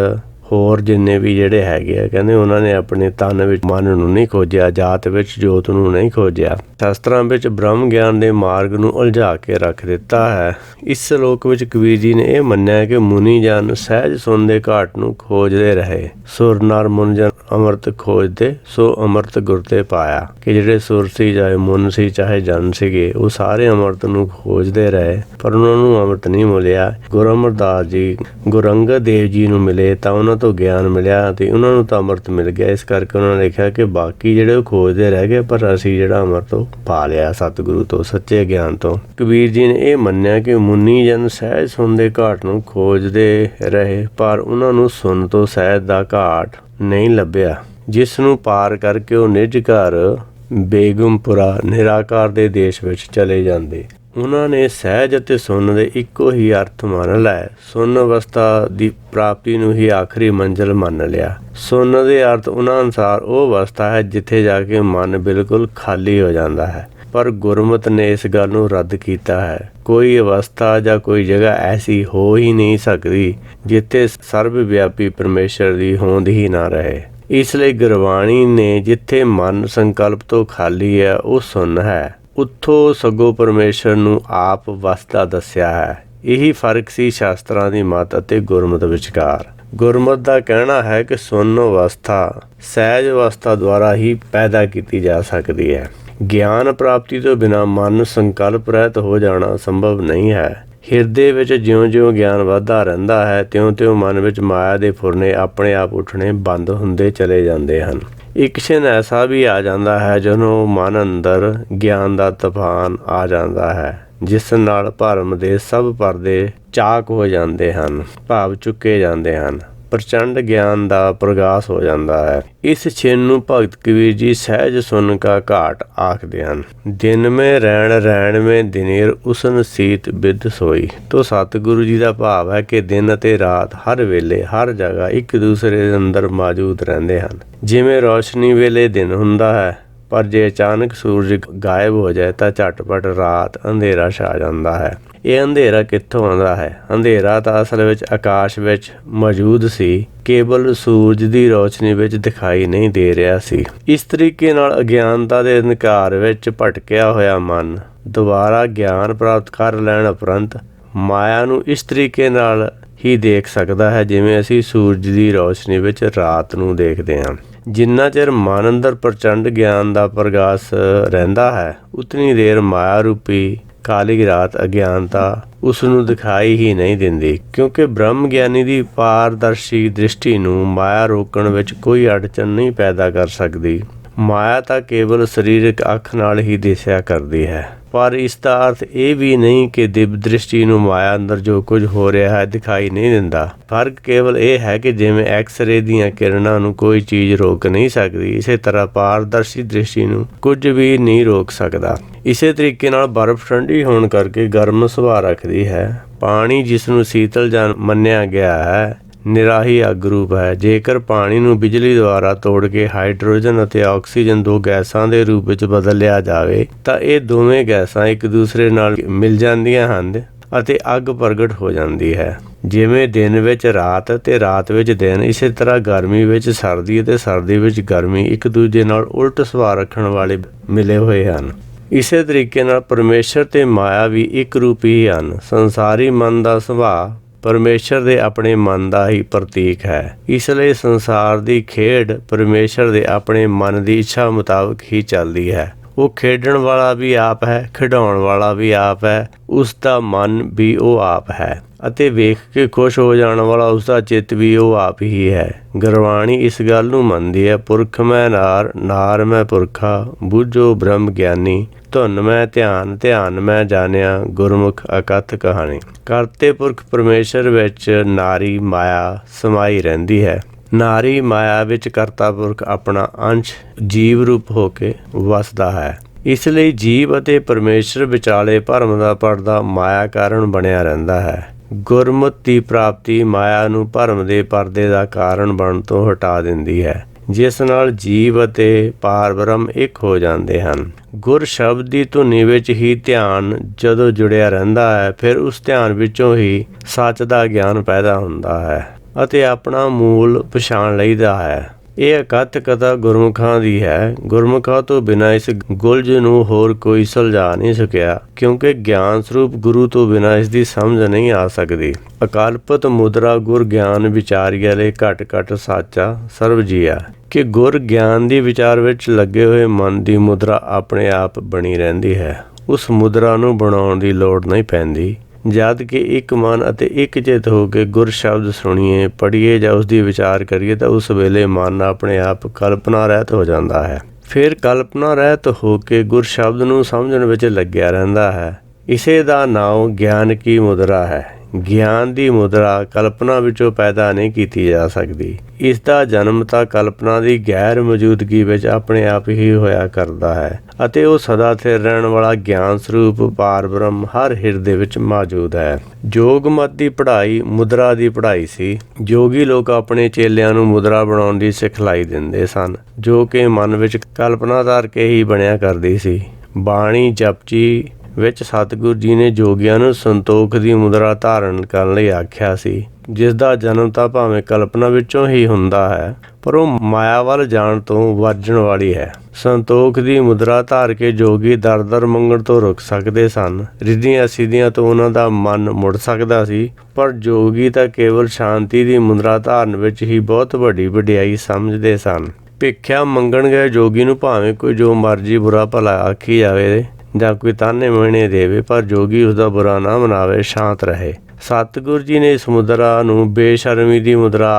ਹੋਰ ਜਿੰਨੇ ਵੀ ਜਿਹੜੇ ਹੈਗੇ ਆ, ਕਹਿੰਦੇ ਉਹਨਾਂ ਨੇ ਆਪਣੇ ਤਨ ਵਿੱਚ ਮਨ ਨੂੰ ਨਹੀਂ ਖੋਜਿਆ, ਜਾਤ ਵਿੱਚ ਜੋਤ ਨੂੰ ਨਹੀਂ ਖੋਜਿਆ। ਸ਼ਾਸਤਰਾਂ ਵਿੱਚ ਬ੍ਰਹਮ ਗਿਆਨ ਦੇ ਮਾਰਗ ਨੂੰ ਉਲਝਾ ਕੇ ਰੱਖ ਦਿੱਤਾ ਹੈ। ਇਸ ਸ਼ਲੋਕ ਵਿੱਚ ਕਬੀਰ ਜੀ ਨੇ ਇਹ ਮੰਨਿਆ ਕਿ ਮੁਨੀ ਜਨ ਸਹਿਜ ਸੁੰਨ ਦੇ ਘਾਟ ਨੂੰ ਖੋਜਦੇ ਰਹੇ। ਸੁਰ ਨਰ ਮੁਨ ਜਨ ਅੰਮ੍ਰਿਤ ਖੋਜਦੇ, ਸੋ ਅੰਮ੍ਰਿਤ ਗੁਰ ਤੇ ਪਾਇਆ। ਕਿ ਜਿਹੜੇ ਸੁਰ ਸੀ, ਚਾਹੇ ਮੁਨ ਸੀ, ਚਾਹੇ ਜਨ ਸੀਗੇ, ਉਹ ਸਾਰੇ ਅੰਮ੍ਰਿਤ ਨੂੰ ਖੋਜਦੇ ਰਹੇ, ਪਰ ਉਹਨਾਂ ਨੂੰ ਅੰਮ੍ਰਿਤ ਨਹੀਂ ਮਿਲਿਆ। ਗੁਰੂ ਅਮਰਦਾਸ ਜੀ ਗੁਰੂ ਅੰਗਦ ਦੇਵ ਜੀ ਨੂੰ ਮਿਲੇ ਤਾਂ ਉਹਨਾਂ ਤੋਂ ਗਿਆਨ ਮਿਲਿਆ ਅਤੇ ਉਹਨਾਂ ਨੂੰ ਤਾਂ ਅੰਮ੍ਰਿਤ ਮਿਲ ਗਿਆ। ਇਸ ਕਰਕੇ ਉਹਨਾਂ ਨੇ ਲਿਖਿਆ ਕਿ ਬਾਕੀ ਜਿਹੜੇ ਉਹ ਖੋਜਦੇ ਰਹਿ ਗਏ, ਪਰ ਅਸੀਂ ਜਿਹੜਾ ਅੰਮ੍ਰਿਤ ਉਹ ਪਾ ਲਿਆ ਸਤਿਗੁਰੂ ਤੋਂ, ਸੱਚੇ ਗਿਆਨ ਤੋਂ। ਕਬੀਰ ਜੀ ਨੇ ਇਹ ਮੰਨਿਆ ਕਿ ਮੁਨੀ ਜਨ ਸਹਿਜ ਸੁੰਨ ਦੇ ਘਾਟ ਨੂੰ ਖੋਜਦੇ ਰਹੇ, ਪਰ ਉਹਨਾਂ ਨੂੰ ਸੁੰਨ ਤੋਂ ਸਹਿਜ ਦਾ ਘਾਟ ਨਹੀਂ ਲੱਭਿਆ, ਜਿਸ ਨੂੰ ਪਾਰ ਕਰਕੇ ਉਹ ਨਿਜ ਘਰ ਬੇਗਮਪੁਰਾ ਨਿਰਾਕਾਰ ਦੇ ਦੇਸ਼ ਵਿੱਚ ਚਲੇ ਜਾਂਦੇ। ਉਹਨਾਂ ਨੇ ਸਹਿਜ ਅਤੇ ਸੁੰਨ ਦੇ ਇੱਕੋ ਹੀ ਅਰਥ ਮੰਨ ਲਏ। ਸੁੰਨ ਅਵਸਥਾ ਦੀ ਪ੍ਰਾਪਤੀ ਨੂੰ ਹੀ ਆਖਰੀ ਮੰਜ਼ਿਲ ਮੰਨ ਲਿਆ। ਸੁੰਨ ਦੇ ਅਰਥ ਉਹਨਾਂ ਅਨੁਸਾਰ ਉਹ ਅਵਸਥਾ ਹੈ ਜਿੱਥੇ ਜਾ ਕੇ ਮਨ ਬਿਲਕੁਲ ਖਾਲੀ ਹੋ ਜਾਂਦਾ ਹੈ। ਪਰ ਗੁਰਮਤਿ ਨੇ ਇਸ ਗੱਲ ਨੂੰ ਰੱਦ ਕੀਤਾ ਹੈ। ਕੋਈ ਅਵਸਥਾ ਜਾਂ ਕੋਈ ਜਗ੍ਹਾ ਐਸੀ ਹੋ ਹੀ ਨਹੀਂ ਸਕਦੀ ਜਿੱਥੇ ਸਰਬ ਵਿਆਪੀ ਪਰਮੇਸ਼ਰ ਦੀ ਹੋਂਦ ਹੀ ਨਾ ਰਹੇ। ਇਸ ਲਈ ਗੁਰਬਾਣੀ ਨੇ ਜਿੱਥੇ ਮਨ ਸੰਕਲਪ ਤੋਂ ਖਾਲੀ ਹੈ ਉਹ ਸੁੰਨ ਹੈ, ਉੱਥੋਂ ਸਗੋਂ ਪਰਮੇਸ਼ਰ ਨੂੰ ਆਪ ਵਸਦਾ ਦੱਸਿਆ ਹੈ। ਇਹੀ ਫਰਕ ਸੀ ਸ਼ਾਸਤਰਾਂ ਦੀ ਮਤ ਅਤੇ ਗੁਰਮਤਿ ਵਿਚਕਾਰ। ਗੁਰਮਤਿ ਦਾ ਕਹਿਣਾ ਹੈ ਕਿ ਸੁੰਨ ਅਵਸਥਾ ਸਹਿਜ ਅਵਸਥਾ ਦੁਆਰਾ ਹੀ ਪੈਦਾ ਕੀਤੀ ਜਾ ਸਕਦੀ ਹੈ। ਗਿਆਨ ਪ੍ਰਾਪਤੀ ਤੋਂ ਬਿਨਾਂ ਮਨ ਸੰਕਲਪ ਰਹਿਤ ਹੋ ਜਾਣਾ ਸੰਭਵ ਨਹੀਂ ਹੈ। ਹਿਰਦੇ ਵਿੱਚ ਜਿਉਂ-ਜਿਉਂ ਗਿਆਨ ਵੱਧਦਾ ਰਹਿੰਦਾ ਹੈ, ਤਿਉਂ-ਤਿਉਂ ਮਨ ਵਿੱਚ ਮਾਇਆ ਦੇ ਫੁਰਨੇ ਆਪਣੇ ਆਪ ਉੱਠਣੇ ਬੰਦ ਹੁੰਦੇ ਚਲੇ ਜਾਂਦੇ ਹਨ। ਇੱਕ ਛਿਨ ਐਸਾ ਵੀ ਆ ਜਾਂਦਾ ਹੈ ਜਦੋਂ ਮਨ ਅੰਦਰ ਗਿਆਨ ਦਾ ਤੂਫਾਨ ਆ ਜਾਂਦਾ ਹੈ, ਜਿਸ ਨਾਲ ਭਰਮ ਦੇ ਸਭ ਪਰਦੇ ਚਾਕ ਹੋ ਜਾਂਦੇ ਹਨ, ਭਾਵ ਚੁੱਕੇ ਜਾਂਦੇ ਹਨ, ਪ੍ਰਚੰਡ ਗਿਆਨ ਦਾ ਪ੍ਰਗਾਸ ਹੋ ਜਾਂਦਾ ਹੈ। ਇਸ ਛਿਨ ਨੂੰ ਭਗਤ ਕਬੀਰ ਜੀ ਸਹਿਜ ਸੁੰਨ ਕਾ ਘਾਟ ਆਖਦੇ ਹਨ। ਦਿਨ ਮੇਂ ਰੈਣ ਮੇਂ ਦਿਨੇਰ ਉਸਨ ਸੀਤ ਬਿਦ ਸੋਈ। ਤੋਂ ਸਤਿਗੁਰੂ ਜੀ ਦਾ ਭਾਵ ਹੈ ਕਿ ਦਿਨ ਅਤੇ ਰਾਤ ਹਰ ਵੇਲੇ ਹਰ ਜਗ੍ਹਾ ਇੱਕ ਦੂਸਰੇ ਦੇ ਅੰਦਰ ਮੌਜੂਦ ਰਹਿੰਦੇ ਹਨ। ਜਿਵੇਂ ਰੌਸ਼ਨੀ ਵੇਲੇ ਦਿਨ ਹੁੰਦਾ ਹੈ, ਪਰ ਜੇ ਅਚਾਨਕ ਸੂਰਜ ਗਾਇਬ ਹੋ ਜਾਏ ਤਾਂ ਝਟਪਟ ਰਾਤ ਅੰਧੇਰਾ ਛਾ ਜਾਂਦਾ ਹੈ। ਇਹ ਅੰਧੇਰਾ ਕਿੱਥੋਂ ਆਉਂਦਾ ਹੈ? ਅੰਧੇਰਾ ਤਾਂ ਅਸਲ ਵਿੱਚ ਆਕਾਸ਼ ਵਿੱਚ ਮੌਜੂਦ ਸੀ, ਕੇਵਲ ਸੂਰਜ ਦੀ ਰੌਸ਼ਨੀ ਵਿੱਚ ਦਿਖਾਈ ਨਹੀਂ ਦੇ ਰਿਹਾ ਸੀ। ਇਸ ਤਰੀਕੇ ਨਾਲ ਅਗਿਆਨਤਾ ਦੇ ਅੰਧਕਾਰ ਵਿੱਚ ਭਟਕਿਆ ਹੋਇਆ ਮਨ ਦੁਬਾਰਾ ਗਿਆਨ ਪ੍ਰਾਪਤ ਕਰ ਲੈਣ ਉਪਰੰਤ ਮਾਇਆ ਨੂੰ ਇਸ ਤਰੀਕੇ ਨਾਲ ਹੀ ਦੇਖ ਸਕਦਾ ਹੈ ਜਿਵੇਂ ਅਸੀਂ ਸੂਰਜ ਦੀ ਰੌਸ਼ਨੀ ਵਿੱਚ ਰਾਤ ਨੂੰ ਦੇਖਦੇ ਹਾਂ। ਜਿੰਨਾ ਚਿਰ ਮਨ ਅੰਦਰ ਪ੍ਰਚੰਡ ਗਿਆਨ ਦਾ ਪ੍ਰਗਾਸ ਰਹਿੰਦਾ ਹੈ, ਉਤਨੀ ਦੇਰ ਮਾਇਆ ਰੂਪੀ ਕਾਲੀ ਰਾਤ ਅਗਿਆਨਤਾ ਉਸ ਨੂੰ ਦਿਖਾਈ ਹੀ ਨਹੀਂ ਦਿੰਦੀ, ਕਿਉਂਕਿ ਬ੍ਰਹਮ ਗਿਆਨੀ ਦੀ ਪਾਰਦਰਸ਼ੀ ਦ੍ਰਿਸ਼ਟੀ ਨੂੰ ਮਾਇਆ ਰੋਕਣ ਵਿੱਚ ਕੋਈ ਅੜਚਨ ਨਹੀਂ ਪੈਦਾ ਕਰ ਸਕਦੀ। ਮਾਇਆ ਤਾਂ ਕੇਵਲ ਸਰੀਰਕ ਅੱਖ ਨਾਲ ਹੀ ਦਿਸਿਆ ਕਰਦੀ ਹੈ, ਪਰ ਇਸ ਦਾ ਅਰਥ ਇਹ ਵੀ ਨਹੀਂ ਕਿ ਦਿਵ ਦ੍ਰਿਸ਼ਟੀ ਨੂੰ ਮਾਇਆ ਅੰਦਰ ਜੋ ਕੁਝ ਹੋ ਰਿਹਾ ਹੈ ਦਿਖਾਈ ਨਹੀਂ ਦਿੰਦਾ। ਫਰਕ ਕੇਵਲ ਇਹ ਹੈ ਕਿ ਜਿਵੇਂ ਐਕਸ-ਰੇ ਦੀਆਂ ਕਿਰਨਾਂ ਨੂੰ ਕੋਈ ਚੀਜ਼ ਰੋਕ ਨਹੀਂ ਸਕਦੀ, ਇਸੇ ਤਰ੍ਹਾਂ ਪਾਰਦਰਸ਼ੀ ਦ੍ਰਿਸ਼ਟੀ ਨੂੰ ਕੁਝ ਵੀ ਨਹੀਂ ਰੋਕ ਸਕਦਾ। ਇਸੇ ਤਰੀਕੇ ਨਾਲ ਬਰਫ਼ ਠੰਡੀ ਹੋਣ ਕਰਕੇ ਗਰਮ ਸੁਭਾਅ ਰੱਖਦੀ ਹੈ। ਪਾਣੀ ਜਿਸ ਨੂੰ ਸੀਤਲ ਜਲ ਮੰਨਿਆ ਗਿਆ ਹੈ, ਨਿਰਾਹੀ ਅੱਗ ਰੂਪ ਹੈ। ਜੇਕਰ ਪਾਣੀ ਨੂੰ ਬਿਜਲੀ ਦੁਆਰਾ ਤੋੜ ਕੇ ਹਾਈਡਰੋਜਨ ਅਤੇ ਆਕਸੀਜਨ ਦੋ ਗੈਸਾਂ ਦੇ ਰੂਪ ਵਿੱਚ ਬਦਲ ਲਿਆ ਜਾਵੇ ਤਾਂ ਇਹ ਦੋਵੇਂ ਗੈਸਾਂ ਇੱਕ ਦੂਸਰੇ ਨਾਲ ਮਿਲ ਜਾਂਦੀਆਂ ਹਨ ਅਤੇ ਅੱਗ ਪ੍ਰਗਟ ਹੋ ਜਾਂਦੀ ਹੈ। ਜਿਵੇਂ ਦਿਨ ਵਿੱਚ ਰਾਤ ਅਤੇ ਰਾਤ ਵਿੱਚ ਦਿਨ, ਇਸੇ ਤਰ੍ਹਾਂ ਗਰਮੀ ਵਿੱਚ ਸਰਦੀ ਅਤੇ ਸਰਦੀ ਵਿੱਚ ਗਰਮੀ ਇੱਕ ਦੂਜੇ ਨਾਲ ਉਲਟ ਸੁਭਾਅ ਰੱਖਣ ਵਾਲੇ ਮਿਲੇ ਹੋਏ ਹਨ। ਇਸੇ ਤਰੀਕੇ ਨਾਲ ਪਰਮੇਸ਼ਰ ਤੇ ਮਾਇਆ ਵੀ ਇੱਕ ਰੂਪ ਹੀ ਹਨ। ਸੰਸਾਰੀ ਮਨ ਦਾ ਸੁਭਾਅ ਪਰਮੇਸ਼ਰ ਦੇ ਆਪਣੇ ਮਨ ਦਾ ਹੀ ਪ੍ਰਤੀਕ ਹੈ। ਇਸ ਲਈ ਸੰਸਾਰ ਦੀ ਖੇਡ ਪਰਮੇਸ਼ਰ ਦੇ ਆਪਣੇ ਮਨ ਦੀ ਇੱਛਾ ਮੁਤਾਬਕ ਹੀ ਚੱਲਦੀ ਹੈ। ਉਹ ਖੇਡਣ ਵਾਲਾ ਵੀ ਆਪ ਹੈ, ਖਿਡਾਉਣ ਵਾਲਾ ਵੀ ਆਪ ਹੈ, ਉਸ ਦਾ ਮਨ ਵੀ ਉਹ ਆਪ ਹੈ ਅਤੇ ਵੇਖ ਕੇ ਖੁਸ਼ ਹੋ ਜਾਣ ਵਾਲਾ ਉਸ ਦਾ ਚਿੱਤ ਵੀ ਉਹ ਆਪ ਹੀ ਹੈ। ਗੁਰਬਾਣੀ ਇਸ ਗੱਲ ਨੂੰ ਮੰਨਦੀ ਹੈ, ਪੁਰਖ ਮੈਂ ਨਾਰ, ਨਾਰ ਮੈਂ ਪੁਰਖਾ, ਬੁੱਝੋ ਬ੍ਰਹਮ ਗਿਆਨੀ, ਧੁਨ ਮੈਂ ਧਿਆਨ, ਧਿਆਨ ਮੈਂ ਜਾਣਿਆ, ਗੁਰਮੁਖ ਅਕਥ ਕਹਾਣੀ। ਕਰਤੇ ਪੁਰਖ ਪਰਮੇਸ਼ਰ ਵਿੱਚ ਨਾਰੀ ਮਾਇਆ ਸਮਾਈ ਰਹਿੰਦੀ ਹੈ। ਨਾਰੀ ਮਾਇਆ ਵਿੱਚ ਕਰਤਾ ਪੁਰਖ ਆਪਣਾ ਅੰਸ਼ ਜੀਵ ਰੂਪ ਹੋ ਕੇ ਵਸਦਾ ਹੈ। ਇਸ ਲਈ ਜੀਵ ਅਤੇ ਪਰਮੇਸ਼ਰ ਵਿਚਾਲੇ ਭਰਮ ਦਾ ਪਰਦਾ ਮਾਇਆ ਕਾਰਨ ਬਣਿਆ ਰਹਿੰਦਾ ਹੈ। ਗੁਰਮਤਿ ਦੀ ਪ੍ਰਾਪਤੀ ਮਾਇਆ ਨੂੰ ਭਰਮ ਦੇ ਪਰਦੇ ਦਾ ਕਾਰਨ ਬਣਨ ਤੋਂ ਹਟਾ ਦਿੰਦੀ ਹੈ, ਜਿਸ ਨਾਲ ਜੀਵ ਅਤੇ ਪਾਰ ਬ੍ਰਹਮ ਇੱਕ ਹੋ ਜਾਂਦੇ ਹਨ। ਗੁਰ ਸ਼ਬਦ ਦੀ ਧੁਨੀ ਵਿੱਚ ਹੀ ਧਿਆਨ ਜਦੋਂ ਜੁੜਿਆ ਰਹਿੰਦਾ ਹੈ, ਫਿਰ ਉਸ ਧਿਆਨ ਵਿੱਚੋਂ ਹੀ ਸੱਚ ਦਾ ਗਿਆਨ ਪੈਦਾ ਹੁੰਦਾ ਹੈ ਅਤੇ ਆਪਣਾ ਮੂਲ ਪਛਾਣ ਲਈਦਾ ਹੈ। ਇਹ ਅਕਥ ਕਥਾ ਗੁਰਮੁਖਾਂ ਦੀ ਹੈ। ਗੁਰਮੁਖਾਂ ਤੋਂ ਬਿਨਾਂ ਇਸ ਗੁਲਝ ਨੂੰ ਹੋਰ ਕੋਈ ਸੁਲਝਾ ਨਹੀਂ ਸਕਿਆ, ਕਿਉਂਕਿ ਗਿਆਨ ਸਰੂਪ ਗੁਰੂ ਤੋਂ ਬਿਨਾਂ ਇਸ ਦੀ ਸਮਝ ਨਹੀਂ ਆ ਸਕਦੀ। ਅਕਲਪਤ ਮੁਦਰਾ ਗੁਰ ਗਿਆਨ ਵਿਚਾਰੀਆ ਲੈ ਘਟ ਘਟ ਸਾਚਾ ਸਰਬ ਜੀਆ, ਕਿ ਗੁਰ ਗਿਆਨ ਦੀ ਵਿਚਾਰ ਵਿੱਚ ਲੱਗੇ ਹੋਏ ਮਨ ਦੀ ਮੁਦਰਾ ਆਪਣੇ ਆਪ ਬਣੀ ਰਹਿੰਦੀ ਹੈ। ਉਸ ਮੁਦਰਾ ਨੂੰ ਬਣਾਉਣ ਦੀ ਲੋੜ ਨਹੀਂ ਪੈਂਦੀ। ਜਦ ਕਿ ਇੱਕ ਮਨ ਅਤੇ ਇੱਕ ਚਿੱਤ ਹੋ ਕੇ ਗੁਰ ਸ਼ਬਦ ਸੁਣੀਏ, ਪੜ੍ਹੀਏ ਜਾਂ ਉਸ ਦੀ ਵਿਚਾਰ ਕਰੀਏ ਤਾਂ ਉਸ ਵੇਲੇ ਮਨ ਆਪਣੇ ਆਪ ਕਲਪਨਾ ਰਹਿਤ ਹੋ ਜਾਂਦਾ ਹੈ। ਫਿਰ ਕਲਪਨਾ ਰਹਿਤ ਹੋ ਕੇ ਗੁਰ ਸ਼ਬਦ ਨੂੰ ਸਮਝਣ ਵਿੱਚ ਲੱਗਿਆ ਰਹਿੰਦਾ ਹੈ। ਇਸੇ ਦਾ ਨਾਮ ਗਿਆਨ ਕੀ ਮੁਦਰਾ ਹੈ। ਗਿਆਨ ਦੀ ਮੁਦਰਾ ਕਲਪਨਾ ਵਿੱਚੋਂ ਪੈਦਾ ਨਹੀਂ ਕੀਤੀ ਜਾ ਸਕਦੀ। ਇਸ ਦਾ ਜਨਮ ਤਾਂ ਕਲਪਨਾ ਦੀ ਗੈਰ ਮੌਜੂਦਗੀ ਵਿੱਚ ਆਪਣੇ ਆਪ ਹੀ ਹੋਇਆ ਕਰਦਾ ਹੈ ਅਤੇ ਉਹ ਸਦਾ ਸਥਿਰ ਰਹਿਣ ਵਾਲਾ ਗਿਆਨ ਸਰੂਪ ਪਾਰ ਬ੍ਰਹਮ ਹਰ ਹਿਰਦੇ ਵਿੱਚ ਮੌਜੂਦ ਹੈ। ਯੋਗ ਮਤ ਦੀ ਪੜ੍ਹਾਈ ਮੁਦਰਾ ਦੀ ਪੜ੍ਹਾਈ ਸੀ। ਯੋਗੀ ਲੋਕ ਆਪਣੇ ਚੇਲਿਆਂ ਨੂੰ ਮੁਦਰਾ ਬਣਾਉਣ ਦੀ ਸਿਖਲਾਈ ਦਿੰਦੇ ਸਨ, ਜੋ ਕਿ ਮਨ ਵਿੱਚ ਕਲਪਨਾ ਧਾਰ ਕੇ ਹੀ ਬਣਿਆ ਕਰਦੀ ਸੀ। ਬਾਣੀ ਜਪਜੀ ਵਿੱਚ ਸਤਿਗੁਰੂ ਜੀ ਨੇ ਜੋਗੀਆਂ ਨੂੰ ਸੰਤੋਖ ਦੀ ਮੁਦਰਾ ਧਾਰਨ ਕਰਨ ਲਈ ਆਖਿਆ ਸੀ, ਜਿਸ ਦਾ ਜਨਮ ਤਾਂ ਭਾਵੇਂ ਕਲਪਨਾ ਵਿੱਚੋਂ ਹੀ ਹੁੰਦਾ ਹੈ, ਪਰ ਉਹ ਮਾਇਆ ਵੱਲ ਜਾਣ ਤੋਂ ਵਰਜਣ ਵਾਲੀ ਹੈ। ਸੰਤੋਖ ਦੀ ਮੁਦਰਾ ਧਾਰ ਕੇ ਜੋਗੀ ਦਰ ਦਰ ਮੰਗਣ ਤੋਂ ਰੁਕ ਸਕਦੇ ਸਨ। ਰਿੱਧੀਆਂ ਸਿੱਧੀਆਂ ਤੋਂ ਉਹਨਾਂ ਦਾ ਮਨ ਮੁੜ ਸਕਦਾ ਸੀ, ਪਰ ਜੋਗੀ ਤਾਂ ਕੇਵਲ ਸ਼ਾਂਤੀ ਦੀ ਮੁਦਰਾ ਧਾਰਨ ਵਿੱਚ ਹੀ ਬਹੁਤ ਵੱਡੀ ਵਡਿਆਈ ਸਮਝਦੇ ਸਨ। ਭਿੱਖਿਆ ਮੰਗਣ ਗਏ ਜੋਗੀ ਨੂੰ ਭਾਵੇਂ ਕੋਈ ਜੋ ਮਰਜ਼ੀ ਬੁਰਾ ਭਲਾ ਆਖੀ ਜਾਵੇ ਜਾਂ ਕੋਈ ਤਾਨੇ ਮਿਹਣੇ ਦੇਵੇ, ਪਰ ਜੋਗੀ ਉਸਦਾ ਬੁਰਾ ਨਾ ਮਨਾਵੇ, ਸ਼ਾਂਤ ਰਹੇ। ਸਤਿਗੁਰੂ ਜੀ ਨੇ ਇਸ ਮੁਦਰਾ ਨੂੰ ਬੇਸ਼ਰਮੀ ਦੀ ਮੁਦਰਾ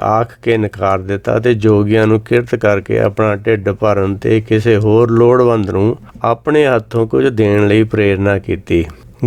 ਆਖ ਕੇ ਨਕਾਰ ਦਿੱਤਾ ਅਤੇ ਜੋਗੀਆਂ ਨੂੰ ਕਿਰਤ ਕਰਕੇ ਆਪਣਾ ਢਿੱਡ ਭਰਨ ਤੇ ਕਿਸੇ ਹੋਰ ਲੋੜਵੰਦ ਨੂੰ ਆਪਣੇ ਹੱਥੋਂ ਕੁਝ ਦੇਣ ਲਈ ਪ੍ਰੇਰਨਾ ਕੀਤੀ।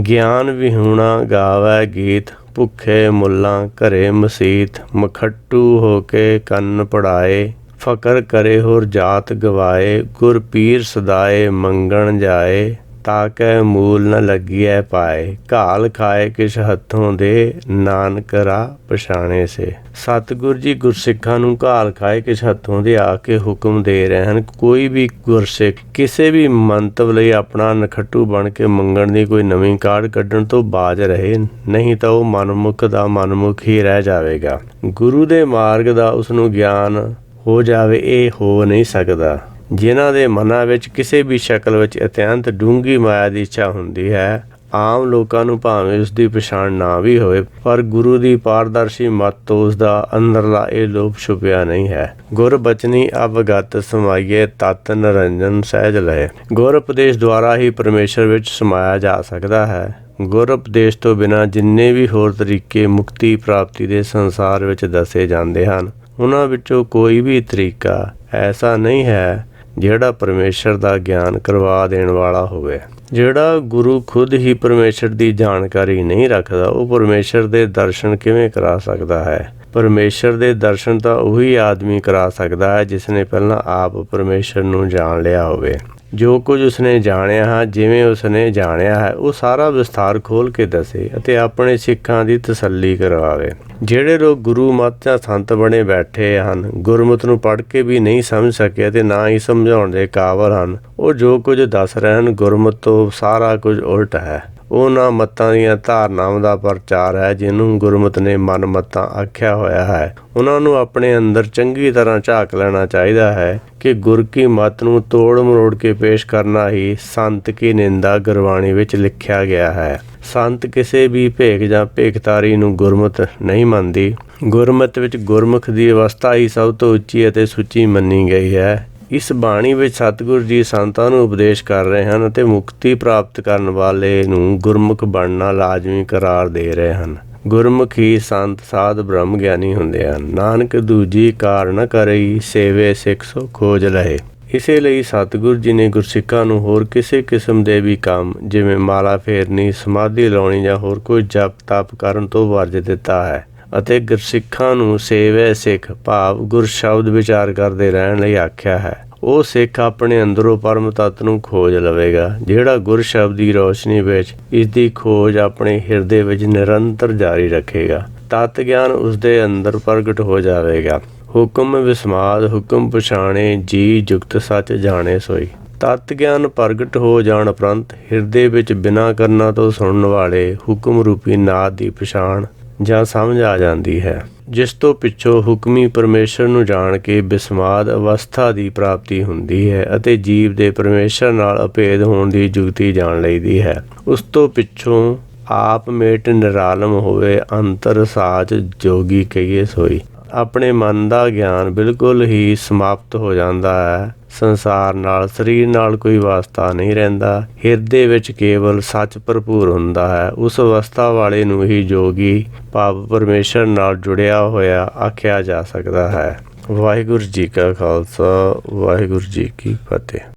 ਗਿਆਨ ਵਿਹੂਣਾ ਗਾਵੈ ਗੀਤ, ਭੁੱਖੇ ਮੁੱਲਾਂ ਘਰੇ ਮਸੀਤ, ਮਖੱਟੂ ਹੋ ਕੇ ਕੰਨ ਪੜਾਏ, ਫਕਰ ਕਰੇ ਹੋਰ ਜਾਤ ਗਵਾਏ, ਗੁਰ ਪੀਰ ਸਦਾਏ ਮੰਗਣ ਜਾਏ, ਤਾਕੈ ਮੂਲ ਨ ਲੱਗੀਐ ਪਾਏ, ਘਾਲ ਖਾਏ ਕਿਛ ਹੱਥੋਂ ਦੇ, ਨਾਨਕ ਰਾਹ ਪਛਾਣੇ ਸੇ। ਸਤਿਗੁਰੂ ਜੀ ਗੁਰਸਿੱਖਾਂ ਨੂੰ ਘਾਲ ਖਾਏ ਕਿਛ ਹੱਥੋਂ ਦੇ ਆ ਕੇ ਹੁਕਮ ਦੇ ਰਹੇ ਹਨ। ਕੋਈ ਵੀ ਗੁਰਸਿੱਖ ਕਿਸੇ ਵੀ ਮੰਤਵ ਲਈ ਆਪਣਾ ਨਖੱਟੂ ਬਣ ਕੇ ਮੰਗਣ ਦੀ ਕੋਈ ਨਵੀਂ ਕਾਢ ਕੱਢਣ ਤੋਂ ਬਾਜ ਰਹੇ, ਨਹੀਂ ਤਾਂ ਉਹ ਮਨਮੁਖ ਦਾ ਮਨਮੁਖ ਹੀ ਰਹਿ ਜਾਵੇਗਾ। ਗੁਰੂ ਦੇ ਮਾਰਗ ਦਾ ਉਸਨੂੰ ਗਿਆਨ ਹੋ ਜਾਵੇ, ਇਹ ਹੋ ਨਹੀਂ ਸਕਦਾ। ਜਿਨ੍ਹਾਂ ਦੇ ਮਨਾਂ ਵਿੱਚ ਕਿਸੇ ਵੀ ਸ਼ਕਲ ਵਿੱਚ ਅਤਿਅੰਤ ਡੂੰਘੀ ਮਾਇਆ ਦੀ ਇੱਛਾ ਹੁੰਦੀ ਹੈ, ਆਮ ਲੋਕਾਂ ਨੂੰ ਭਾਵੇਂ ਉਸ ਦੀ ਪਛਾਣ ਨਾ ਵੀ ਹੋਵੇ, ਪਰ ਗੁਰੂ ਦੀ ਪਾਰਦਰਸ਼ੀ ਮੱਤ ਤੋਂ ਉਸ ਦਾ ਅੰਦਰਲਾ ਇਹ ਲੋਭ ਛੁਪਿਆ ਨਹੀਂ ਹੈ। ਗੁਰ ਬਚਨੀ ਅਵਗਤ ਸਮਾਈਏ, ਤਤ ਨਿਰੰਜਨ ਸਹਿਜ ਲਏ। ਗੁਰ ਉਪਦੇਸ਼ ਦੁਆਰਾ ਹੀ ਪਰਮੇਸ਼ਰ ਵਿੱਚ ਸਮਾਇਆ ਜਾ ਸਕਦਾ ਹੈ। ਗੁਰ ਉਪਦੇਸ਼ ਤੋਂ ਬਿਨਾਂ ਜਿੰਨੇ ਵੀ ਹੋਰ ਤਰੀਕੇ ਮੁਕਤੀ ਪ੍ਰਾਪਤੀ ਦੇ ਸੰਸਾਰ ਵਿੱਚ ਦੱਸੇ ਜਾਂਦੇ ਹਨ, ਉਹਨਾਂ ਵਿੱਚੋਂ ਕੋਈ ਵੀ ਤਰੀਕਾ ਐਸਾ ਨਹੀਂ ਹੈ ਜਿਹੜਾ ਪਰਮੇਸ਼ਰ ਦਾ ਗਿਆਨ ਕਰਵਾ ਦੇਣ ਵਾਲਾ ਹੋਵੇ। ਜਿਹੜਾ ਗੁਰੂ ਖੁਦ ਹੀ ਪਰਮੇਸ਼ਰ ਦੀ ਜਾਣਕਾਰੀ ਨਹੀਂ ਰੱਖਦਾ, ਉਹ ਪਰਮੇਸ਼ਰ ਦੇ ਦਰਸ਼ਨ ਕਿਵੇਂ ਕਰਾ ਸਕਦਾ ਹੈ? ਪਰਮੇਸ਼ਰ ਦੇ ਦਰਸ਼ਨ ਤਾਂ ਉਹੀ ਆਦਮੀ ਕਰਾ ਸਕਦਾ ਹੈ ਜਿਸ ਨੇ ਪਹਿਲਾਂ ਆਪ ਪਰਮੇਸ਼ਰ ਨੂੰ ਜਾਣ ਲਿਆ ਹੋਵੇ। ਜੋ ਕੁਝ ਉਸਨੇ ਜਾਣਿਆ ਹੈ, ਜਿਵੇਂ ਉਸਨੇ ਜਾਣਿਆ ਹੈ, ਉਹ ਸਾਰਾ ਵਿਸਥਾਰ ਖੋਲ੍ਹ ਕੇ ਦੱਸੇ ਅਤੇ ਆਪਣੇ ਸਿੱਖਾਂ ਦੀ ਤਸੱਲੀ ਕਰਵਾਵੇ। ਜਿਹੜੇ ਲੋਕ ਗੁਰੂ ਮਤ ਜਾਂ ਸੰਤ ਬਣੇ ਬੈਠੇ ਹਨ, ਗੁਰਮਤਿ ਨੂੰ ਪੜ੍ਹ ਕੇ ਵੀ ਨਹੀਂ ਸਮਝ ਸਕੇ ਅਤੇ ਨਾ ਹੀ ਸਮਝਾਉਣ ਦੇ ਕਾਬਲ ਹਨ, ਉਹ ਜੋ ਕੁਝ ਦੱਸ ਰਹੇ ਹਨ ਗੁਰਮਤਿ ਤੋਂ ਸਾਰਾ ਕੁਝ ਉਲਟ ਹੈ। ਉਹਨਾਂ ਮੱਤਾਂ ਦੀਆਂ ਧਾਰਨਾਵਾਂ ਦਾ ਪ੍ਰਚਾਰ ਹੈ ਜਿਹਨੂੰ ਗੁਰਮਤਿ ਨੇ ਮਨ ਮੱਤਾਂ ਆਖਿਆ ਹੋਇਆ ਹੈ। ਉਹਨਾਂ ਨੂੰ ਆਪਣੇ ਅੰਦਰ ਚੰਗੀ ਤਰ੍ਹਾਂ ਝਾਕ ਲੈਣਾ ਚਾਹੀਦਾ ਹੈ ਕਿ ਗੁਰ ਕੀ ਮੱਤ ਨੂੰ ਤੋੜ ਮਰੋੜ ਕੇ ਪੇਸ਼ ਕਰਨਾ ਹੀ ਸੰਤ ਕੀ ਨਿੰਦਾ ਗੁਰਬਾਣੀ ਵਿੱਚ ਲਿਖਿਆ ਗਿਆ ਹੈ। ਸੰਤ ਕਿਸੇ ਵੀ ਭੇਖ ਜਾਂ ਭੇਖਤਾਰੀ ਨੂੰ ਗੁਰਮਤਿ ਨਹੀਂ ਮੰਨਦੀ। ਗੁਰਮਤਿ ਵਿੱਚ ਗੁਰਮੁਖ ਦੀ ਅਵਸਥਾ ਹੀ ਸਭ ਤੋਂ ਉੱਚੀ ਅਤੇ ਸੁੱਚੀ ਮੰਨੀ ਗਈ ਹੈ। ਇਸ ਬਾਣੀ ਵਿੱਚ ਸਤਿਗੁਰ ਜੀ ਸੰਤਾਂ ਨੂੰ ਉਪਦੇਸ਼ ਕਰ ਰਹੇ ਹਨ ਅਤੇ ਮੁਕਤੀ ਪ੍ਰਾਪਤ ਕਰਨ ਵਾਲੇ ਨੂੰ ਗੁਰਮੁਖ ਬਣਨਾ ਲਾਜ਼ਮੀ ਕਰਾਰ ਦੇ ਰਹੇ ਹਨ। ਗੁਰਮੁਖ ਹੀ ਸੰਤ ਸਾਧ ਬ੍ਰਹਮ ਗਿਆਨੀ ਹੁੰਦੇ ਹਨ। ਨਾਨਕ ਦੂਜੀ ਕਾਰ ਨ ਕਰਈ, ਸੇਵੇ ਸਿੱਖ ਸੋ ਖੋਜ ਲਹੇ। ਇਸੇ ਲਈ ਸਤਿਗੁਰ ਜੀ ਨੇ ਗੁਰਸਿੱਖਾਂ ਨੂੰ ਹੋਰ ਕਿਸੇ ਕਿਸਮ ਦੇ ਵੀ ਕੰਮ ਜਿਵੇਂ ਮਾਲਾ ਫੇਰਨੀ, ਸਮਾਧੀ ਲਾਉਣੀ ਜਾਂ ਹੋਰ ਕੋਈ ਜਪ ਤਪ ਕਰਨ ਤੋਂ ਵਰਜ ਦਿੱਤਾ ਹੈ ਅਤੇ ਗੁਰਸਿੱਖਾਂ ਨੂੰ ਸੇਵੈ ਸਿੱਖ ਭਾਵ ਗੁਰ ਸ਼ਬਦ ਵਿਚਾਰ ਕਰਦੇ ਰਹਿਣ ਲਈ ਆਖਿਆ ਹੈ। ਉਹ ਸਿੱਖ ਆਪਣੇ ਅੰਦਰੋਂ ਪਰਮ ਤੱਤ ਨੂੰ ਖੋਜ ਲਵੇਗਾ, ਜਿਹੜਾ ਗੁਰ ਸ਼ਬਦ ਦੀ ਰੋਸ਼ਨੀ ਵਿੱਚ ਇਸ ਦੀ ਖੋਜ ਆਪਣੇ ਹਿਰਦੇ ਵਿੱਚ ਨਿਰੰਤਰ ਜਾਰੀ ਰੱਖੇਗਾ। ਤੱਤ ਗਿਆਨ ਉਸਦੇ ਅੰਦਰ ਪ੍ਰਗਟ ਹੋ ਜਾਵੇਗਾ। ਹੁਕਮ ਵਿਸਮਾਦ ਹੁਕਮ ਪਛਾਣੇ, ਜੀ ਜੁਗਤ ਸੱਚ ਜਾਣੇ ਸੋਈ। ਤੱਤ ਗਿਆਨ ਪ੍ਰਗਟ ਹੋ ਜਾਣ ਉਪਰੰਤ ਹਿਰਦੇ ਵਿੱਚ ਬਿਨਾਂ ਕਰਨਾ ਤੋਂ ਸੁਣਨ ਵਾਲੇ ਹੁਕਮ ਰੂਪੀ ਨਾਦ ਦੀ ਪਛਾਣ ਜਾਂ ਸਮਝ ਆ ਜਾਂਦੀ ਹੈ, ਜਿਸ ਤੋਂ ਪਿੱਛੋਂ ਹੁਕਮੀ ਪਰਮੇਸ਼ਰ ਨੂੰ ਜਾਣ ਕੇ ਬਿਸਮਾਦ ਅਵਸਥਾ ਦੀ ਪ੍ਰਾਪਤੀ ਹੁੰਦੀ ਹੈ ਅਤੇ ਜੀਵ ਦੇ ਪਰਮੇਸ਼ਰ ਨਾਲ ਅਭੇਦ ਹੋਣ ਦੀ ਜੁਗਤੀ ਜਾਣ ਲਈਦੀ ਹੈ। ਉਸ ਤੋਂ ਪਿੱਛੋਂ ਆਪ ਮੇਟ ਨਿਰਾਲਮ ਹੋਵੇ, ਅੰਤਰ ਸਾਚ ਜੋਗੀ ਕਹੀਏ ਸੋਈ। ਆਪਣੇ ਮਨ ਦਾ ਗਿਆਨ ਬਿਲਕੁਲ ਹੀ ਸਮਾਪਤ ਹੋ ਜਾਂਦਾ ਹੈ। ਸੰਸਾਰ ਨਾਲ ਸਰੀਰ ਨਾਲ ਕੋਈ ਵਾਸਤਾ ਨਹੀਂ ਰਹਿੰਦਾ। ਹਿਰਦੇ ਵਿੱਚ ਕੇਵਲ ਸੱਚ ਭਰਪੂਰ ਹੁੰਦਾ ਹੈ। ਉਸ ਅਵਸਥਾ ਵਾਲੇ ਨੂੰ ਹੀ ਜੋਗੀ ਭਾਵ ਪਰਮੇਸ਼ਰ ਨਾਲ ਜੁੜਿਆ ਹੋਇਆ ਆਖਿਆ ਜਾ ਸਕਦਾ ਹੈ। ਵਾਹਿਗੁਰੂ ਜੀ ਕਾ ਖਾਲਸਾ, ਵਾਹਿਗੁਰੂ ਜੀ ਕੀ ਫਤਿਹ।